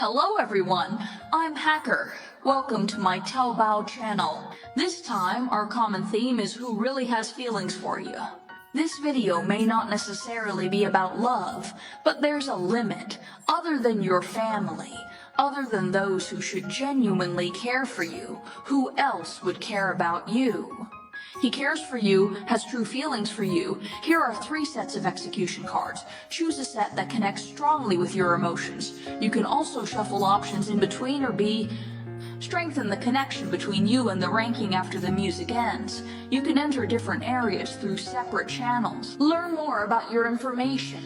Hello everyone, I'm Hacker. Welcome to my Taobao channel. This time, our common theme is who really has feelings for you. This video may not necessarily be about love, but there's a limit, other than your family, other than those who should genuinely care for you. Who else would care about you? He cares for you, has true feelings for you. Here are 3 sets of execution cards. Choose a set that connects strongly with your emotions. You can also shuffle options in between or strengthen the connection between you and the ranking after the music ends. You can enter different areas through separate channels. Learn more about your information.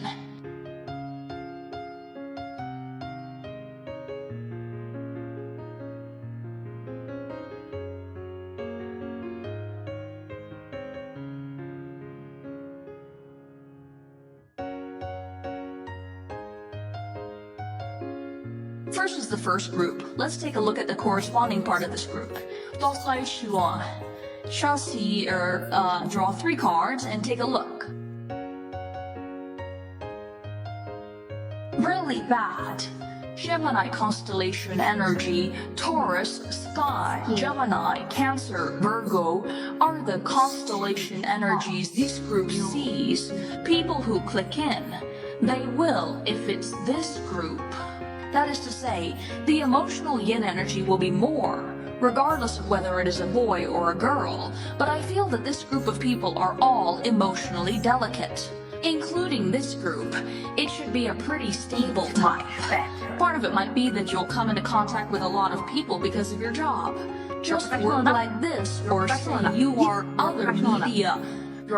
First is the first group. Let's take a look at the corresponding part of this group. Draw 3 cards and take a look. Really bad. Gemini constellation energy, Taurus, Sky, Gemini, Cancer, Virgo are the constellation energies this group sees. People who click in, they will if it's this group. That is to say, the emotional yin energy will be more, regardless of whether it is a boy or a girl, but I feel that this group of people are all emotionally delicate. Including this group, it should be a pretty stable type. Part of it might be that you'll come into contact with a lot of people because of your job. Just work like this, or say you are other media.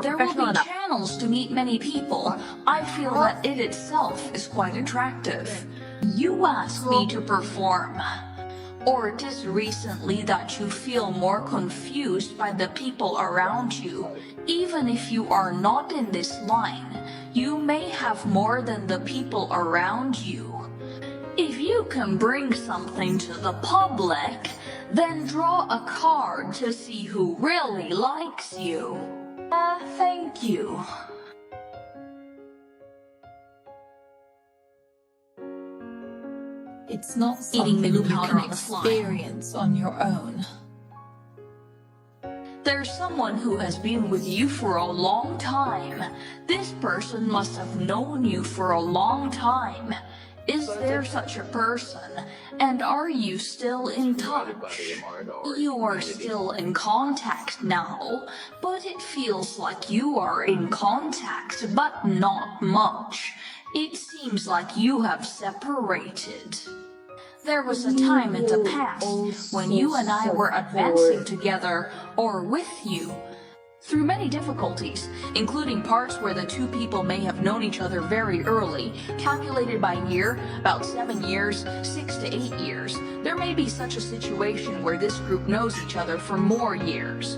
There will be channels to meet many people. I feel that it itself is quite attractive. You ask me to perform. Or it is recently that you feel more confused by the people around you. Even if you are not in this line, you may have more than the people around you. If you can bring something to the public, then draw a card to see who really likes you. Thank you. It's not something you can experience on your own. There's someone who has been with you for a long time. This person must have known you for a long time. Is there such a person? And are you still in touch? You are still in contact now, but it feels like you are in contact, but not much. It seems like you have separated. There was a time in the past when you and I were advancing together, or with you, through many difficulties, including parts where the 2 people may have known each other very early, calculated by year, about 7 years, 6 to 8 years. There may be such a situation where this group knows each other for more years.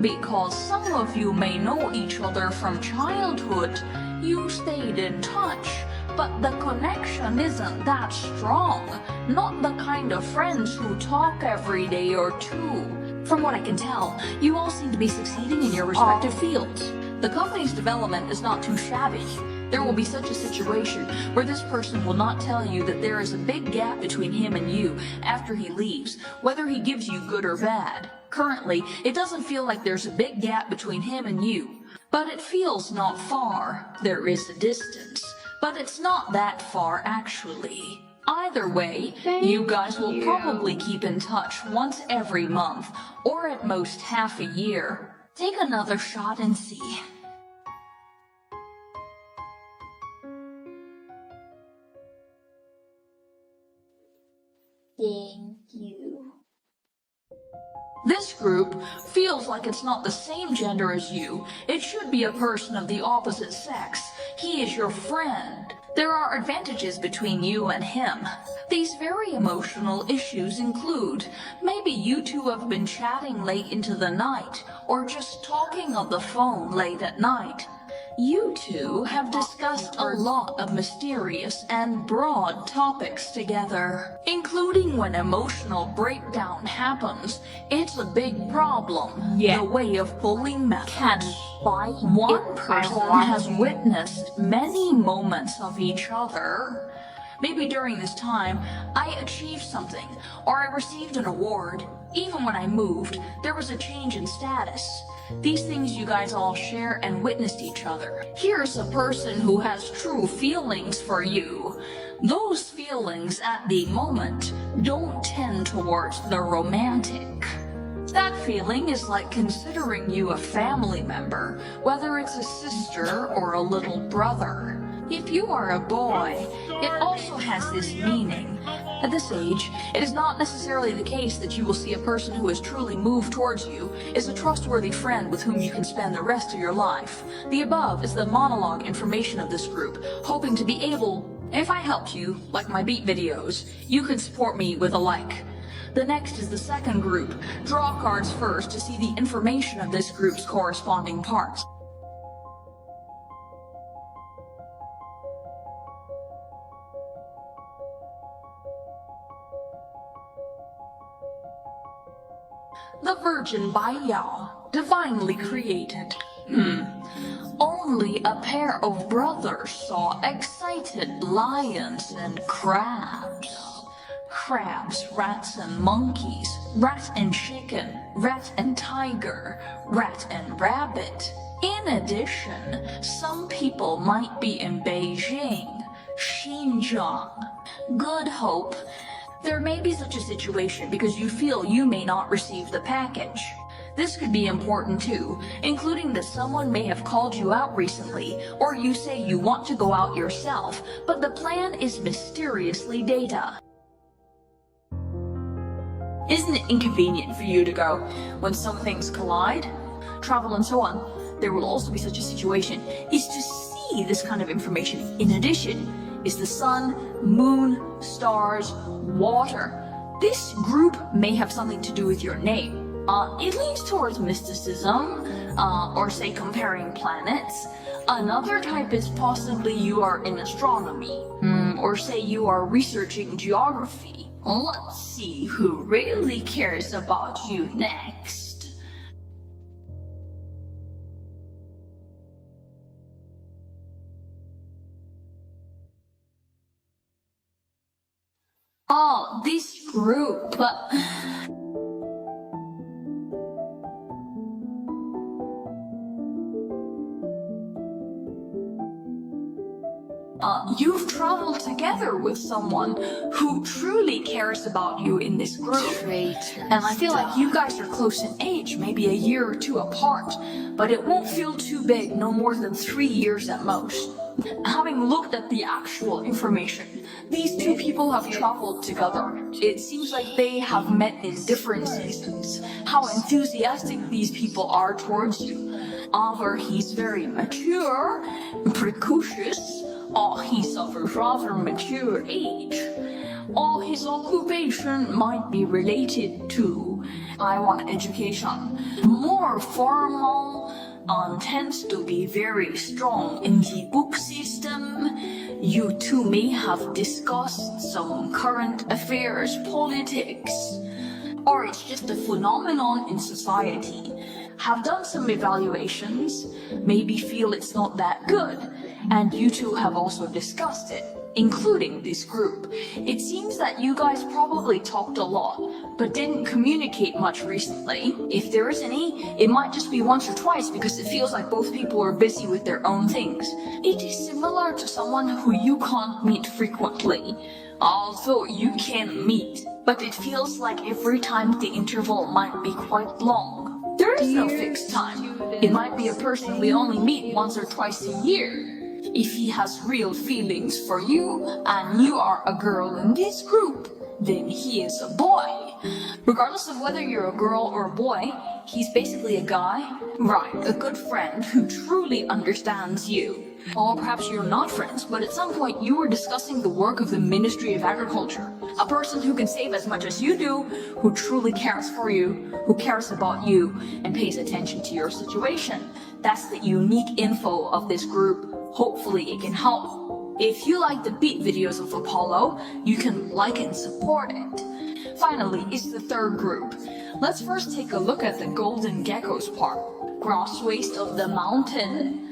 Because some of you may know each other from childhood, you stayed in touch, but the connection isn't that strong. Not the kind of friends who talk every day or 2. From what I can tell, you all seem to be succeeding in your respective fields. The company's development is not too shabby. There will be such a situation where this person will not tell you that there is a big gap between him and you after he leaves, whether he gives you good or bad. Currently, it doesn't feel like there's a big gap between him and you, but it feels not far. There is a distance, but it's not that far actually. Either way, you guys will probably keep in touch once every month, or at most half a year. Take another shot and see. Thank you. This group feels like it's not the same gender as you. It should be a person of the opposite sex. He is your friend. There are advantages between you and him. These very emotional issues include, maybe you 2 have been chatting late into the night, or just talking on the phone late at night. You 2 have discussed a lot of mysterious and broad topics together, including when emotional breakdown happens. It's a big problem. The way of bullying method. One person has witnessed many moments of each other. Maybe during this time, I achieved something, or I received an award. Even when I moved, there was a change in status. These things you guys all share and witnessed each other. Here's a person who has true feelings for you. Those feelings at the moment don't tend towards the romantic. That feeling is like considering you a family member, whether it's a sister or a little brother. If you are a boy, it also has this meaning. At this age, it is not necessarily the case that you will see a person who has truly moved towards you is a trustworthy friend with whom you can spend the rest of your life. The above is the monologue information of this group, hoping to be able, if I helped you, like my beat videos, you could support me with a like. The next is the second group. Draw cards first to see the information of this group's corresponding parts. The Virgin by Yao, divinely created. Only a pair of brothers saw excited lions and crabs. Crabs, rats and monkeys, rat and chicken, rat and tiger, rat and rabbit. In addition, some people might be in Beijing, Xinjiang. Good Hope. There may be such a situation because you feel you may not receive the package. This could be important too, including that someone may have called you out recently, or you say you want to go out yourself, but the plan is mysteriously data. Isn't it inconvenient for you to go when some things collide? Travel and so on. There will also be such a situation, is to see this kind of information. In addition, is the sun, moon, stars, water. This group may have something to do with your name. It leans towards mysticism, or say comparing planets. Another type is possibly you are in astronomy, or say you are researching geography. Let's see who really cares about you next. Oh, this group. You've traveled together with someone who truly cares about you in this group. And I feel like you guys are close in age, maybe a year or two apart, but it won't feel too big, no more than 3 years at most. Having looked at the actual information, these two people have traveled together. It seems like they have met in different seasons. How enthusiastic these people are towards you. Either he's very mature, precocious, or he's of a rather mature age, or his occupation might be related to, I want education, more formal, tends to be very strong in the book system. You two may have discussed some current affairs, politics, or it's just a phenomenon in society. Have done some evaluations, maybe feel it's not that good, and you two have also discussed it, including this group. It seems that you guys probably talked a lot, but didn't communicate much recently. If there is any, it might just be once or twice because it feels like both people are busy with their own things. It is similar to someone who you can't meet frequently. Although you can meet, but it feels like every time the interval might be quite long. There is no fixed time. It might be a person we only meet once or twice a year. If he has real feelings for you, and you are a girl in this group, then he is a boy. Regardless of whether you're a girl or a boy, he's basically a guy. Right, a good friend who truly understands you. Or perhaps you're not friends, but at some point you were discussing the work of the Ministry of Agriculture. A person who can save as much as you do, who truly cares for you, who cares about you, and pays attention to your situation. That's the unique info of this group. Hopefully it can help. If you like the beat videos of Apollo, you can like and support it. Finally, is the third group. Let's first take a look at the golden geckos part. Gross waste of the mountain.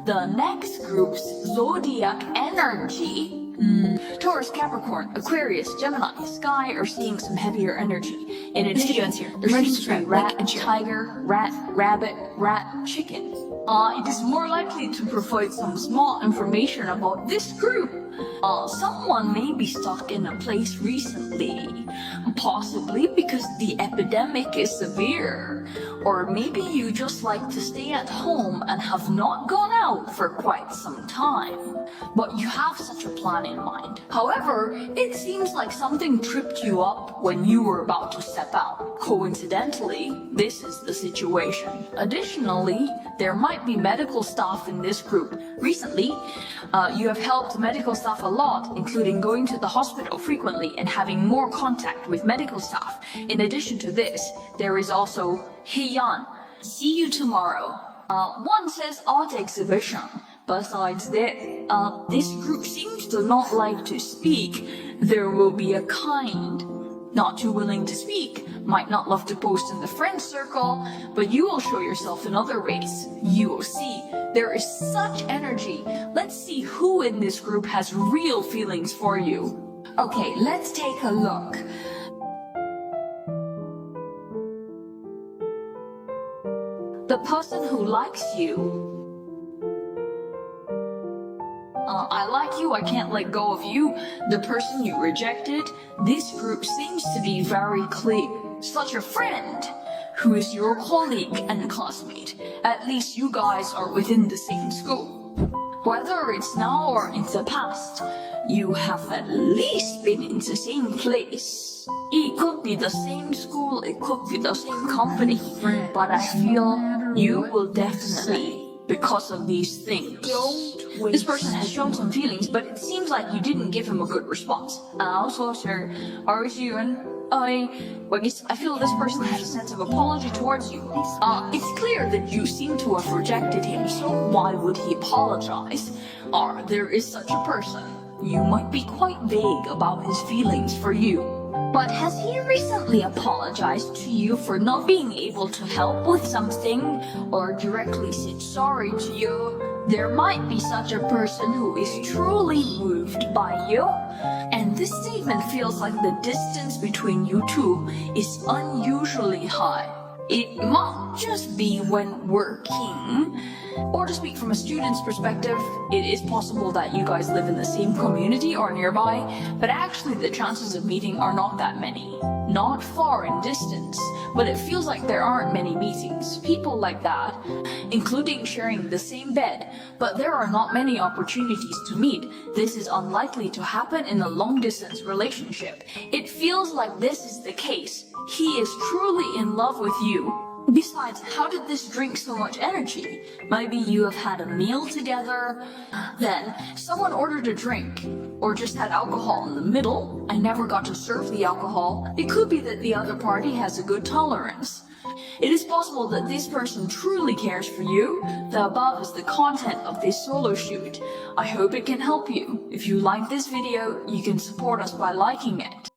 the next group's zodiac energy. Taurus, Capricorn, Aquarius, Gemini, Sky are seeing some heavier energy. In addition, there seems to be rat, tiger, rat, rabbit, rat, chicken. It is more likely to provide some small information about this group. Someone may be stuck in a place recently, possibly because the epidemic is severe. Or maybe you just like to stay at home and have not gone out for quite some time. But you have such a plan in mind. However, it seems like something tripped you up when you were about to step out. Coincidentally, this is the situation. Additionally, there might be medical staff in this group. Recently, you have helped medical staff a lot, including going to the hospital frequently and having more contact with medical staff. In addition to this, there is also Heian. See you tomorrow. One says art exhibition. Besides that, this group seems to not like to speak. There will be a kind, not too willing to speak, might not love to post in the friend circle, but you will show yourself in other ways. You will see. There is such energy. Let's see who in this group has real feelings for you. Okay, let's take a look. The person who likes you. I like you, I can't let go of you. The person you rejected. This group seems to be very clear. Such a friend who is your colleague and classmate. At least you guys are within the same school. Whether it's now or in the past, you have at least been in the same place. It could be the same school, it could be the same company, but I feel you will definitely, because of these things. This person has shown some feelings, but it seems like you didn't give him a good response. Also, sir, I feel this person has a sense of apology towards you. It's clear that you seem to have rejected him, so why would he apologize? There is such a person. You might be quite vague about his feelings for you. But has he recently apologized to you for not being able to help with something, or directly said sorry to you? There might be such a person who is truly moved by you, and this statement feels like the distance between you two is unusually high. It might just be when working. Or to speak from a student's perspective, it is possible that you guys live in the same community or nearby, but actually the chances of meeting are not that many. Not far in distance, but it feels like there aren't many meetings. People like that, including sharing the same bed, but there are not many opportunities to meet. This is unlikely to happen in a long-distance relationship. It feels like this is the case. He is truly in love with you. Besides, how did this drink so much energy? Maybe you have had a meal together, then someone ordered a drink, or just had alcohol in the middle. I never got to serve the alcohol. It could be that the other party has a good tolerance. It is possible that this person truly cares for you. The above is the content of this solo shoot. I hope it can help you. If you like this video, you can support us by liking it.